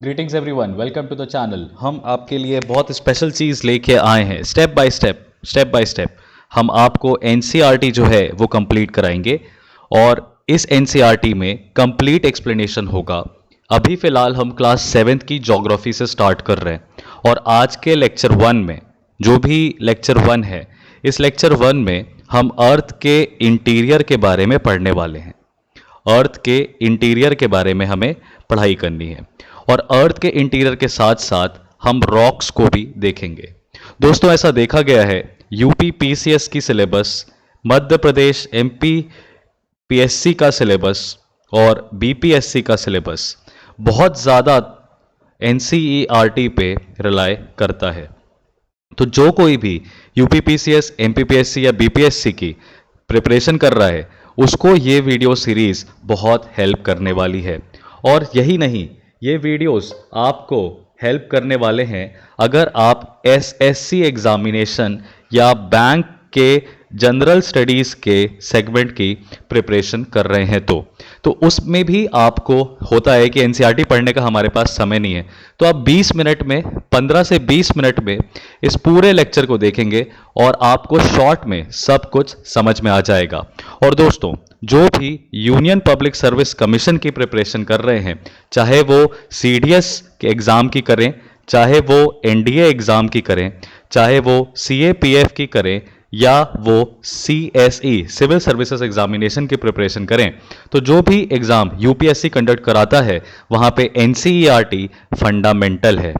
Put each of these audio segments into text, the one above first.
Greetings everyone, welcome to the channel. हम आपके लिए बहुत स्पेशल चीज़ लेके आए हैं। स्टेप बाय स्टेप हम आपको एनसीईआरटी जो है वो कंप्लीट कराएंगे और इस एनसीईआरटी में कंप्लीट एक्सप्लेनेशन होगा। अभी फ़िलहाल हम क्लास 7th की ज्योग्राफी से स्टार्ट कर रहे हैं और आज के लेक्चर 1 में जो भी लेक्चर 1 है, इस लेक्चर 1 में हम अर्थ के इंटीरियर के बारे में पढ़ने वाले हैं। अर्थ के इंटीरियर के बारे में हमें पढ़ाई करनी है और अर्थ के इंटीरियर के साथ साथ हम रॉक्स को भी देखेंगे। दोस्तों, ऐसा देखा गया है यूपी पीसीएस की syllabus, Madhya Pradesh MP PSC का सिलेबस और बीपीएससी का सिलेबस बहुत ज़्यादा एनसीईआरटी पे रिलाय करता है। तो जो कोई भी यूपी पीसीएस, एमपीपीएससी या बीपीएससी की प्रिपरेशन कर रहा है, उसको ये वीडियो सीरीज बहुत हेल्प करने वाली है। और यही नहीं, ये वीडियोस आपको हेल्प करने वाले हैं अगर आप एसएससी एग्जामिनेशन या बैंक के जनरल स्टडीज़ के सेगमेंट की प्रिपरेशन कर रहे हैं तो उसमें भी आपको होता है कि एनसीईआरटी पढ़ने का हमारे पास समय नहीं है, तो आप 20 मिनट में, 15 से 20 मिनट में इस पूरे लेक्चर को देखेंगे और आपको शॉर्ट में सब कुछ समझ में आ जाएगा। और दोस्तों, जो भी यूनियन पब्लिक सर्विस कमीशन की प्रिपरेशन कर रहे हैं, चाहे वो सीडीएस के एग्ज़ाम की करें, चाहे वो एनडीए एग्ज़ाम की करें, चाहे वो सीएपीएफ की करें या वो सीएसई सिविल सर्विसेज एग्जामिनेशन की प्रिपरेशन करें, तो जो भी एग्ज़ाम यूपीएससी कंडक्ट कराता है वहाँ पे एनसीईआरटी फंडामेंटल है।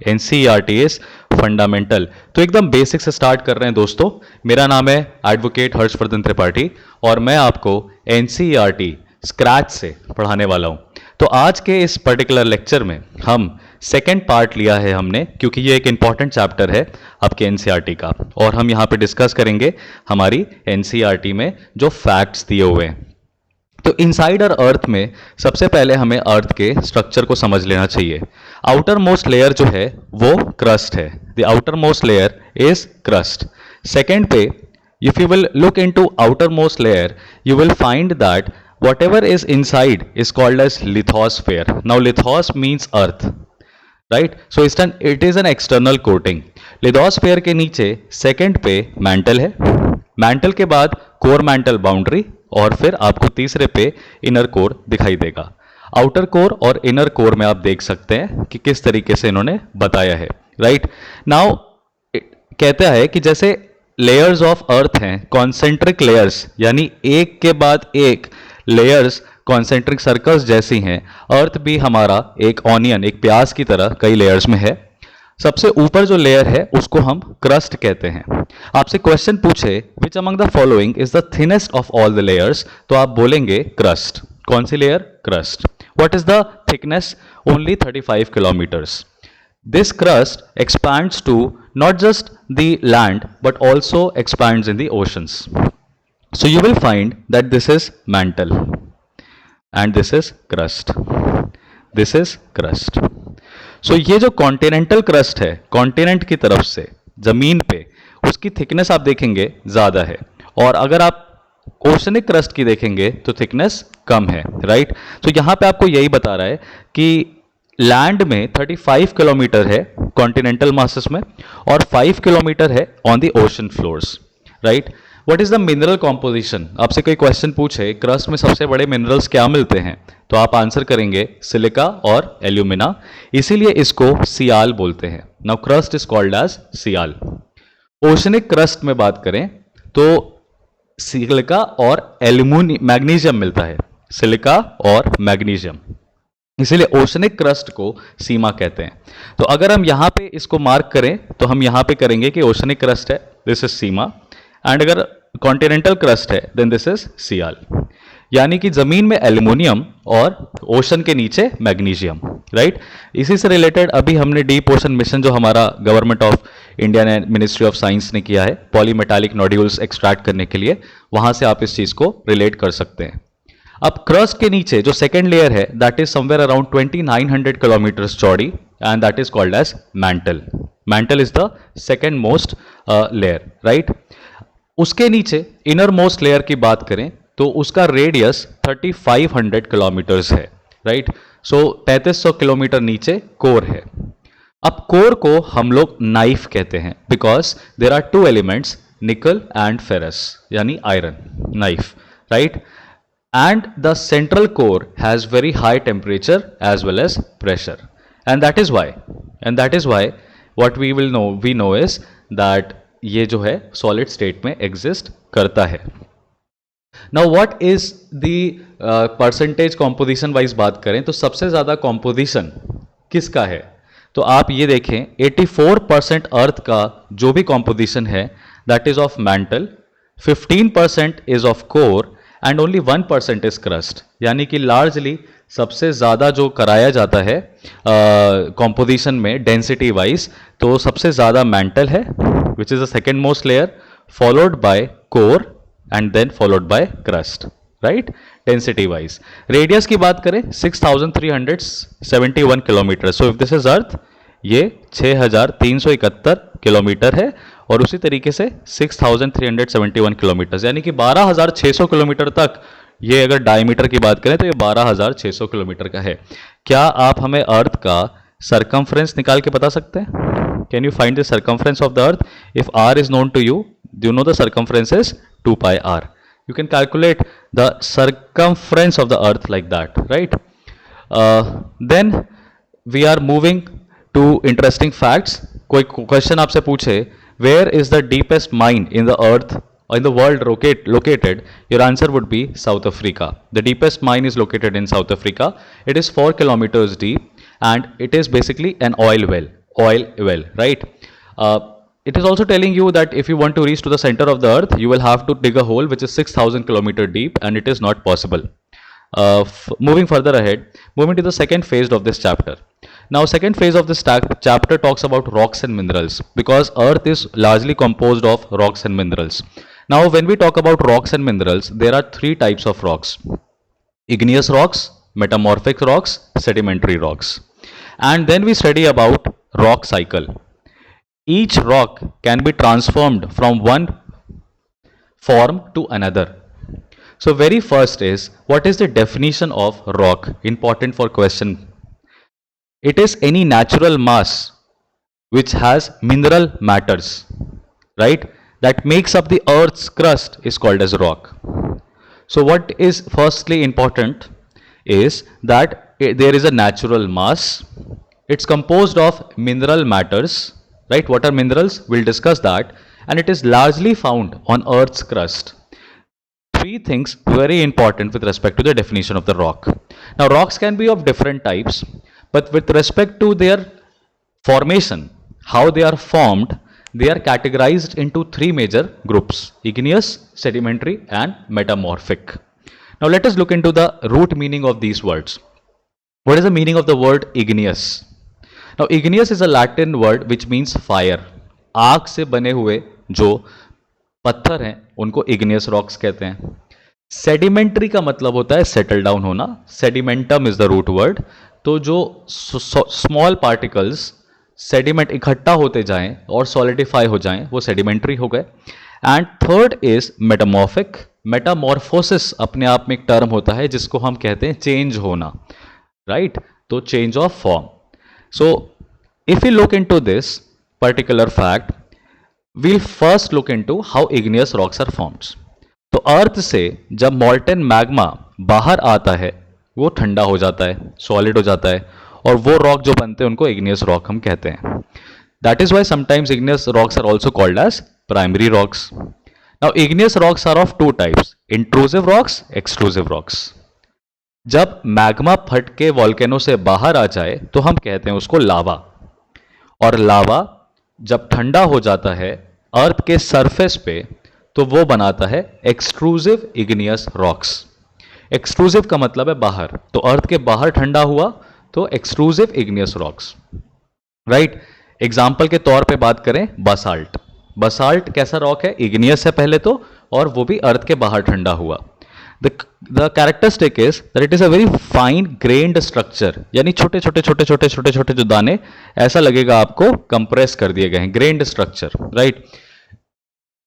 NCERT is fundamental. तो एकदम बेसिक से स्टार्ट कर रहे हैं दोस्तों। मेरा नाम है एडवोकेट हर्षवर्धन त्रिपाठी और मैं आपको एनसीईआरटी स्क्रैच से पढ़ाने वाला हूं। तो आज के इस पर्टिकुलर लेक्चर में हम सेकेंड पार्ट लिया है हमने, क्योंकि ये एक इंपॉर्टेंट चैप्टर है आपके एनसीईआरटी का, और हम यहाँ पे डिस्कस करेंगे हमारी एनसीईआरटी में जो फैक्ट्स दिए हुए हैं। तो इनसाइडर अर्थ में सबसे पहले हमें अर्थ के स्ट्रक्चर को समझ लेना चाहिए। आउटर मोस्ट लेयर जो है वो क्रस्ट है। The outer most layer is crust. Second पे, if you will look into outer most layer, you will find that whatever is inside is called as lithosphere. Now lithos means earth, right? So it is an external coating. Lithosphere के नीचे second पे mental है, mental के बाद core mental boundary, और फिर आपको तीसरे पे इनर कोर दिखाई देगा। आउटर कोर और इनर कोर में आप देख सकते हैं कि किस तरीके से इन्होंने बताया है, राइट? नाउ कहता है कि जैसे लेयर्स ऑफ अर्थ हैं कॉन्सेंट्रिक लेयर्स, यानी एक के बाद एक लेयर्स कॉन्सेंट्रिक सर्कल्स जैसी हैं, अर्थ भी हमारा एक ऑनियन, एक प्याज की तरह कई लेयर्स में है। सबसे ऊपर जो लेयर है उसको हम क्रस्ट कहते हैं। आपसे क्वेश्चन पूछे which among the following is the thinnest of all the layers, तो आप बोलेंगे क्रस्ट। कौन सी layer? Crust. What is the thickness? Only 35 kilometres. This crust expands to not just the land but also expands in the oceans. So you will find that this is mantle and this is crust. This is crust. So ये जो continental crust है, continent की तरफ से जमीन पे, उसकी thickness आप देखेंगे ज़्यादा है, और अगर आप ओशनिक क्रस्ट की देखेंगे तो थिकनेस कम है, राइट? तो यहाँ पे आपको यही बता रहा है कि लैंड में 35 किलोमीटर है कॉन्टिनेंटल मासेस में और 5 किलोमीटर है on the ocean floors, right? What is the mineral composition? आपसे कोई क्वेश्चन पूछे क्रस्ट में सबसे बड़े मिनरल्स क्या मिलते हैं, तो आप आंसर करेंगे सिलिका और एल्यूमिना, इसीलिए इसको सियाल बोलते हैं। Now crust is called as sial. Oceanic crust में बात करें तो सिलिका और एल्यूमिनियम, मैग्नीशियम मिलता है, सिलिका और मैग्नीशियम, इसीलिए ओशनिक क्रस्ट को सीमा कहते हैं। तो अगर हम यहाँ पे इसको मार्क करें तो हम यहाँ पे करेंगे कि ओशनिक क्रस्ट है, दिस इज सीमा, एंड अगर कॉन्टिनेंटल क्रस्ट है देन दिस इज सियाल। यानी कि जमीन में एल्यूमिनियम और ओशन के नीचे मैग्नीशियम, राइट? इसी से रिलेटेड अभी हमने डीप ओशन मिशन जो हमारा गवर्नमेंट ऑफ इंडिया ने, मिनिस्ट्री ऑफ साइंस ने किया है पॉलीमेटालिक नोड्यूल्स एक्सट्रैक्ट करने के लिए, वहां से आप इस चीज को रिलेट कर सकते हैं। अब क्रस्ट के नीचे जो सेकेंड लेयर है that is somewhere around 2900 kilometres चौड़ी and that is called as mantle. Mantle is the second most layer, right? उसके नीचे इनर मोस्ट लेयर की बात करें तो उसका रेडियस 3500 किलोमीटर्स है, राइट? सो 3300 किलोमीटर नीचे कोर है। अब कोर को हम लोग नाइफ कहते हैं because there are two elements, nickel and ferrous, यानी iron, NiFe, right. And the central core has very high temperature as well as pressure, and that is why what we know is that ये जो है solid state में exist करता है। Now what is the percentage composition wise बात करें तो सबसे ज़्यादा composition किसका है? तो आप ये देखें 84% अर्थ का जो भी composition है that is of mantle, 15% is of core and only 1% is crust, यानी कि लार्जली सबसे ज़्यादा जो कराया जाता है कॉम्पोजिशन में डेंसिटी वाइज, तो सबसे ज़्यादा मैंटल है which is the second most layer, followed by core and then followed by crust, right, density wise. Radius की बात करें 6371 kilometre, so if this is earth ये 6371 किलोमीटर है, और उसी तरीके से 6371 किलोमीटर यानी कि 12600 किलोमीटर तक ये, अगर डायमीटर की बात करें तो ये 12600 किलोमीटर का है। क्या आप हमें अर्थ का सरकमफ्रेंस निकाल के बता सकते हैं? Can you find the circumference of the earth? If r is known to you, you know the circumference is 2 pi r. You can calculate the circumference of the earth like that, right? Then we are moving to interesting facts. कोई question आपसे पूछे where is the deepest mine in the earth or in the world located, your answer would be South Africa. The deepest mine is located in South Africa. It is 4 kilometers deep and it is basically an oil well, right? It is also telling you that if you want to reach to the center of the earth, you will have to dig a hole which is 6,000 kilometer deep, and it is not possible. Moving further ahead, moving to the second phase of this chapter. Now, second phase of this chapter talks about rocks and minerals, because earth is largely composed of rocks and minerals. Now, when we talk about rocks and minerals, there are three types of rocks: igneous rocks, metamorphic rocks, sedimentary rocks. And then we study about rock cycle. Each rock can be transformed from one form to another. So very first is, what is the definition of rock? Important for question. It is any natural mass which has mineral matters, right, that makes up the earth's crust is called as rock. So what is firstly important is that there is a natural mass. It's composed of mineral matters. Right, what are minerals? We'll discuss that, and it is largely found on Earth's crust. Three things very important with respect to the definition of the rock. Now, rocks can be of different types, but with respect to their formation, how they are formed, they are categorized into three major groups: igneous, sedimentary, and metamorphic. Now, let us look into the root meaning of these words. What is the meaning of the word igneous? Now, igneous is a Latin word which means fire. आग से बने हुए जो पत्थर हैं उनको igneous rocks कहते हैं. Sedimentary का मतलब होता है settle down होना. Sedimentum is the root word. तो जो small particles sediment इकट्ठा होते जाएं और solidify हो जाएं वो sedimentary हो गए. And third is metamorphic. Metamorphosis अपने आप में एक term होता है जिसको हम कहते हैं change होना, right? तो change of form. So, if we look into this particular fact, we'll first look into how igneous rocks are formed. तो अर्थ से जब molten magma बाहर आता है वो ठंडा हो जाता है, सॉलिड हो जाता है, और वो रॉक जो बनते हैं उनको igneous rock हम कहते हैं. That is why sometimes igneous rocks are also called as primary rocks. Now, igneous rocks are of two types: intrusive rocks, extrusive rocks. जब मैग्मा फट के वॉल्केनो से बाहर आ जाए तो हम कहते हैं उसको लावा, और लावा जब ठंडा हो जाता है अर्थ के सरफेस पे तो वो बनाता है एक्सट्रूसिव इग्नियस रॉक्स. एक्सट्रूसिव का मतलब है बाहर, तो अर्थ के बाहर ठंडा हुआ तो extrusive igneous rocks, right. Example के तौर पे बात करें बसाल्ट. बसाल्ट कैसा रॉक है? इग्नियस है पहले तो, और वो भी अर्थ के बाहर ठंडा हुआ. The characteristic is that it is a very fine grained structure, यानी छोटे छोटे जो दाने ऐसा लगेगा आपको कंप्रेस कर दिए गए हैं. grained structure, right?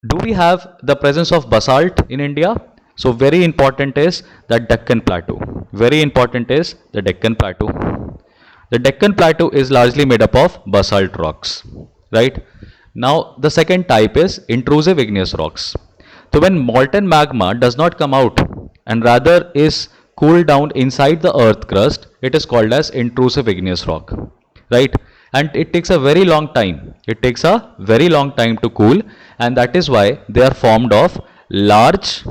Do we have the presence of basalt in India? So very important is the Deccan Plateau. Very important is the Deccan Plateau. The Deccan Plateau is largely made up of basalt rocks, right? Now the second type is intrusive igneous rocks. So when molten magma does not come out and rather is cooled down inside the earth crust, it is called as intrusive igneous rock, right? And it takes a very long time. It takes a very long time to cool, and that is why they are formed of large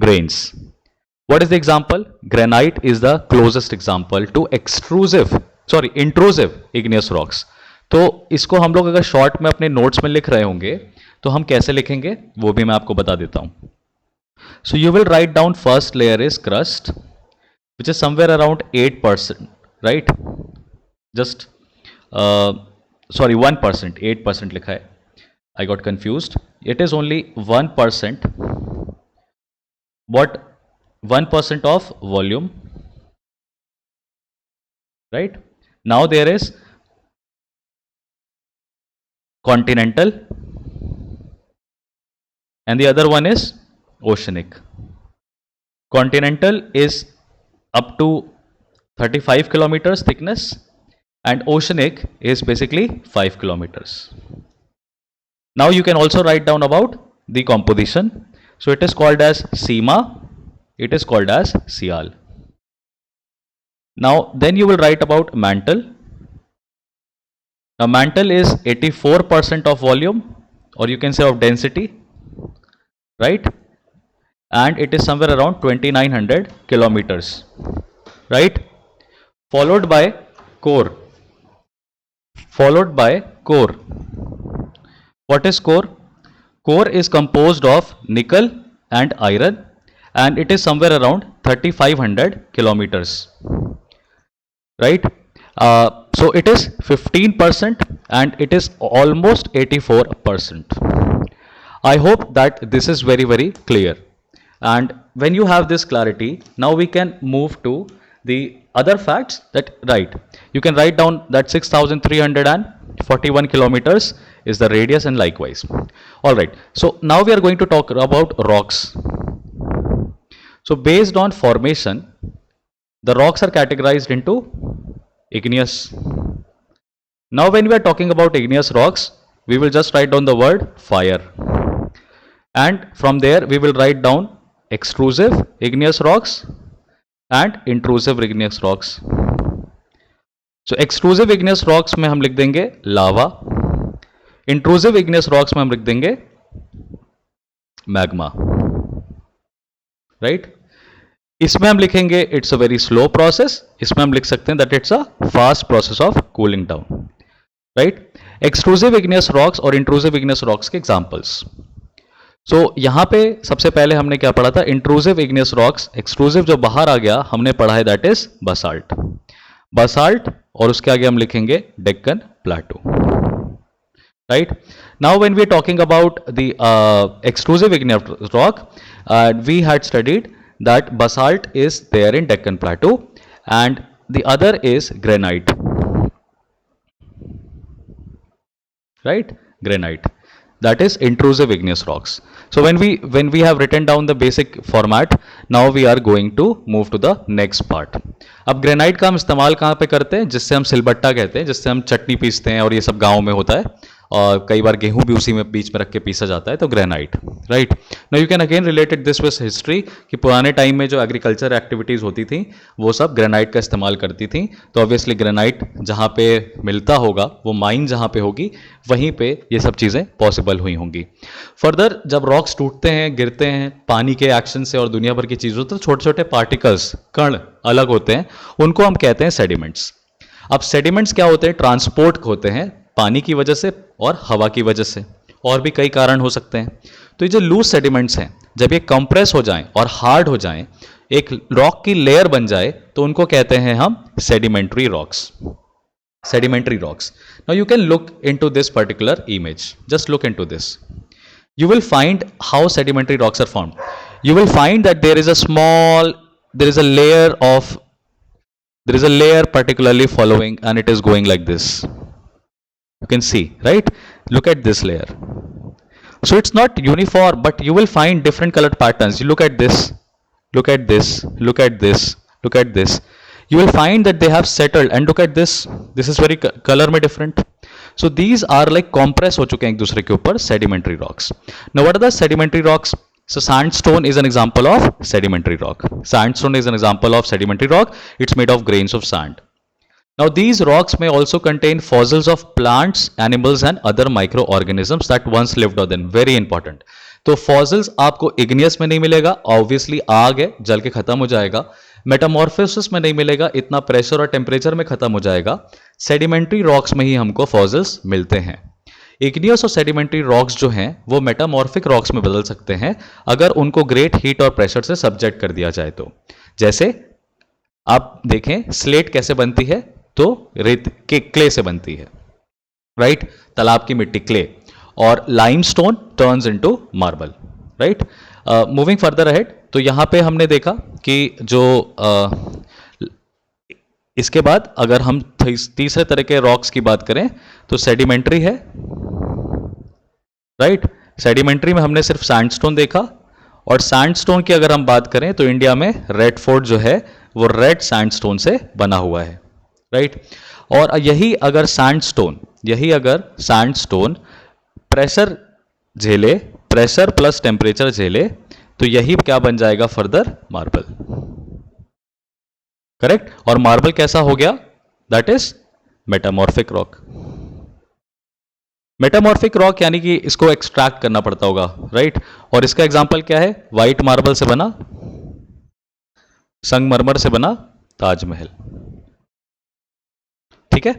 grains. What is the example? Granite is the closest example to intrusive igneous rocks. तो इसको हम लोग अगर short में अपने notes में लिख रहे होंगे तो हम कैसे लिखेंगे वो भी मैं आपको बता देता हूं. So you will write down first layer is crust, which is somewhere around 8%, right? Just sorry, 1%, 8% लिखा है. I got confused. It is only 1%. What? 1% of volume, right? Now there is continental and the other one is oceanic. Continental is up to 35 kilometers thickness and oceanic is basically 5 kilometers. Now you can also write down about the composition. So it is called as Sima, it is called as Sial. Now then you will write about mantle. Now mantle is 84% of volume, or you can say of density, right? And it is somewhere around 2900 kilometers, right? Followed by core. Followed by core. What is core? Core is composed of nickel and iron, and it is somewhere around 3500 kilometers, right? So it is 15% and it is almost 84%. I hope that this is very clear. And when you have this clarity, now we can move to the other facts that, right, you can write down that 6341 kilometers is the radius and likewise. All right, so now we are going to talk about rocks. So based on formation, the rocks are categorized into igneous. Now when we are talking about igneous rocks, we will just write down the word fire, and from there we will write down extrusive igneous rocks and intrusive igneous rocks. So extrusive igneous rocks में हम लिख देंगे लावा, intrusive igneous rocks में हम लिख देंगे magma, right? इसमें हम लिखेंगे it's a very slow process, इसमें हम लिख सकते हैं that it's a fast process of cooling down, right? Extrusive igneous rocks और इंट्रूसिव इग्नियस रॉक्स के एग्जांपल्स. सो यहां पे सबसे पहले हमने क्या पढ़ा था? Intrusive igneous rocks. एक्सक्लूसिव जो बाहर आ गया हमने पढ़ा है दैट इज बसाल्ट. बसाल्ट और उसके आगे हम लिखेंगे Deccan plateau, right? Now when we are talking about the exclusive igneous rock, we had studied that basalt is there in Deccan Plateau and the other is granite, right? Granite, that is intrusive igneous rocks. So when we have written down the basic format, now we are going to move to the next part. अब granite का हम इस्तेमाल कहाँ पे करते हैं? जिससे हम सिलबट्टा कहते हैं, जिससे हम चटनी पीसते हैं और ये सब गाँव में होता है, और कई बार गेहूं भी उसी में बीच में रख के पीसा जाता है, तो granite, right? Now you can again related this with history कि पुराने टाइम में जो एग्रीकल्चर एक्टिविटीज होती थी वो सब ग्रेनाइट का इस्तेमाल करती थी. तो ऑब्वियसली ग्रेनाइट जहाँ पे मिलता होगा, वो माइन जहाँ पे होगी, वहीं पे ये सब चीज़ें पॉसिबल हुई होंगी. फर्दर जब रॉक्स टूटते हैं, गिरते हैं पानी के एक्शन से और दुनिया भर की चीज़ों, तो छोटे छोटे पार्टिकल्स, कण अलग होते हैं, उनको हम कहते हैं सेडिमेंट्स. अब सेडिमेंट्स क्या होते हैं? ट्रांसपोर्ट होते हैं पानी की वजह से और हवा की वजह से, और भी कई कारण हो सकते हैं. तो ये जो लूज सेडिमेंट्स हैं, जब ये कंप्रेस हो जाएं और हार्ड हो जाएं, एक रॉक की लेयर बन जाए, तो उनको कहते हैं हम sedimentary rocks. Sedimentary rocks. Now you can look into this particular image. Just look into this. You will find how sedimentary rocks are formed. You will find that there is a layer particularly following, and it is going like this. You can see, right? Look at this layer. So it's not uniform, but you will find different colored patterns. You look at this, look at this, look at this, look at this. You will find that they have settled, and look at this. This is very color में different. So these are like compress हो चुके हैं एक दूसरे के ऊपर, sedimentary rocks. Now what are the sedimentary rocks? So sandstone is an example of sedimentary rock. Sandstone is an example of sedimentary rock. It's made of grains of sand. Now these rocks may also contain fossils of plants, animals and other microorganisms that once lived on them. Very important. तो fossils आपको igneous में नहीं मिलेगा, obviously आग है, जल के खत्म हो जाएगा. मेटामॉर्फोसिस में नहीं मिलेगा, इतना प्रेशर और टेम्परेचर में खत्म हो जाएगा. सेडिमेंट्री रॉक्स में ही हमको फॉसिल्स मिलते हैं. इग्नियस और सेडिमेंट्री रॉक्स जो हैं वो मेटामॉर्फिक रॉक्स में बदल सकते हैं अगर उनको ग्रेट हीट और प्रेशर से सब्जेक्ट कर दिया जाए तो. जैसे आप देखें स्लेट कैसे बनती है, तो रेत के क्ले से बनती है, राइट? तालाब की मिट्टी क्ले, और limestone turns into marble, right? Moving further ahead, तो यहां पे हमने देखा कि जो इसके बाद अगर हम तीसरे तरह के रॉक्स की बात करें तो सेडिमेंट्री है, राइट? सेडिमेंट्री में हमने सिर्फ सैंडस्टोन देखा, और सैंडस्टोन की अगर हम बात करें तो इंडिया में रेड फोर्ट जो है वो रेड सैंडस्टोन से बना हुआ है, राइट? और यही अगर सैंडस्टोन प्रेशर झेले, प्रेशर प्लस टेम्परेचर झेले, तो यही क्या बन जाएगा फर्दर? Marble, correct? और मार्बल कैसा हो गया? That is metamorphic rock. Metamorphic rock यानी कि इसको एक्सट्रैक्ट करना पड़ता होगा, राइट? और इसका एग्जांपल क्या है? व्हाइट मार्बल से बना, संगमरमर से बना ताजमहल. ठीक है,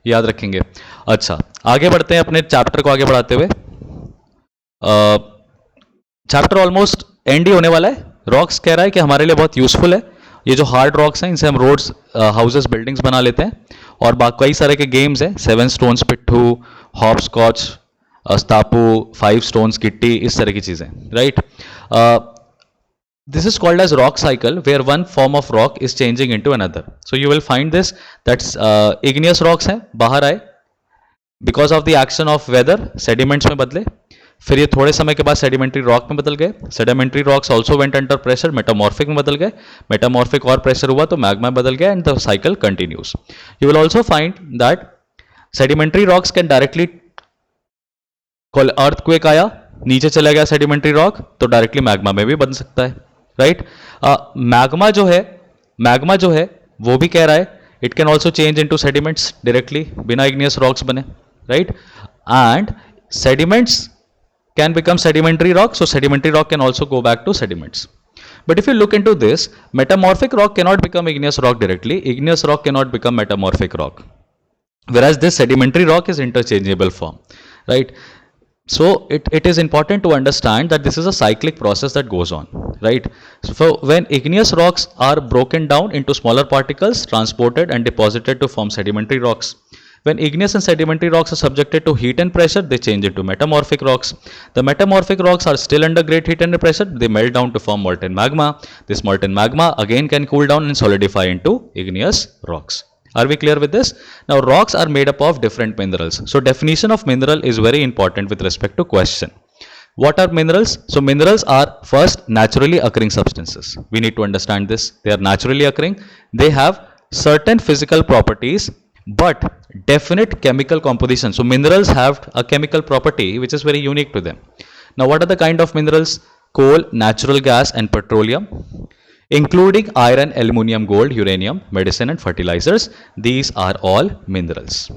याद रखेंगे. अच्छा, आगे बढ़ते हैं अपने चैप्टर को आगे बढ़ाते हुए. चैप्टर ऑलमोस्ट एंड ही होने वाला है. रॉक्स कह रहा है कि हमारे लिए बहुत यूजफुल है. ये जो हार्ड रॉक्स हैं इनसे हम रोड्स, हाउसेस, बिल्डिंग्स बना लेते हैं. और बाकी कई सारे के गेम्स हैं, 7 स्टोन्स पिट्ठू, हॉप स्कॉच, अस्तापू, 5 स्टोन्स गिट्टी, इस तरह की चीजें, right? This is called as rock cycle, where one form of rock is changing into another. So you will find this, that's igneous rocks हैं, बाहर आए because of the action of weather, sediments में बदले, फिर ये थोड़े समय के बाद सेडिमेंट्री रॉक में बदल गए. Sedimentary rocks also went under pressure, metamorphic में बदल गए, मेटामॉर्फिक और प्रेशर हुआ तो मैग्मा में बदल गया, and the cycle continues. You will also find that sedimentary rocks can directly, earthquake आया, नीचे चला गया सेडिमेंट्री रॉक, तो डायरेक्टली मैग्मा में भी बन सकता है, राइट? मैग्मा जो है वो भी कह रहा है it can also change into sediments directly, बिना इग्नियस रॉक्स बने, right? And sediments can become sedimentary rock, so sedimentary rock can also go back to sediments. But if you look into this, metamorphic rock cannot become igneous rock directly, igneous rock cannot become metamorphic rock, whereas this sedimentary rock is interchangeable form, right? So it is important to understand that this is a cyclic process that goes on, right? So when igneous rocks are broken down into smaller particles, transported and deposited to form sedimentary rocks. When igneous and sedimentary rocks are subjected to heat and pressure, they change into metamorphic rocks. The metamorphic rocks are still under great heat and pressure. They melt down to form molten magma. This molten magma again can cool down and solidify into igneous rocks. Are we clear with this? Now rocks are made up of different minerals. So definition of mineral is very important with respect to question. What are minerals? So minerals are first naturally occurring substances. We need to understand this. They are naturally occurring. They have certain physical properties but definite chemical composition. So minerals have a chemical property which is very unique to them. Now what are the kind of minerals? Coal, natural gas and petroleum, including iron, aluminum, gold, uranium, medicine and fertilizers. These are all minerals,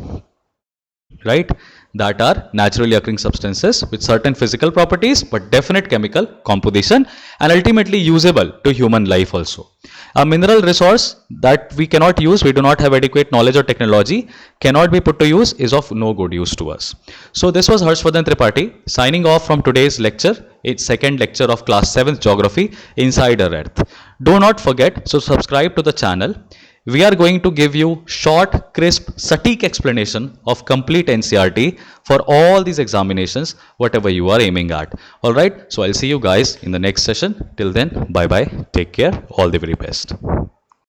right? That are naturally occurring substances with certain physical properties but definite chemical composition and ultimately usable to human life also. A mineral resource that we cannot use, we do not have adequate knowledge or technology, cannot be put to use, is of no good use to us. So this was Harshvardhan Tripathi signing off from today's lecture. It's second lecture of class 7th geography, Inside Our Earth. Do not forget to subscribe to the channel. We are going to give you short, crisp, sateek explanation of complete NCERT for all these examinations, whatever you are aiming at. Alright, so I'll see you guys in the next session. Till then, bye bye, take care, all the very best.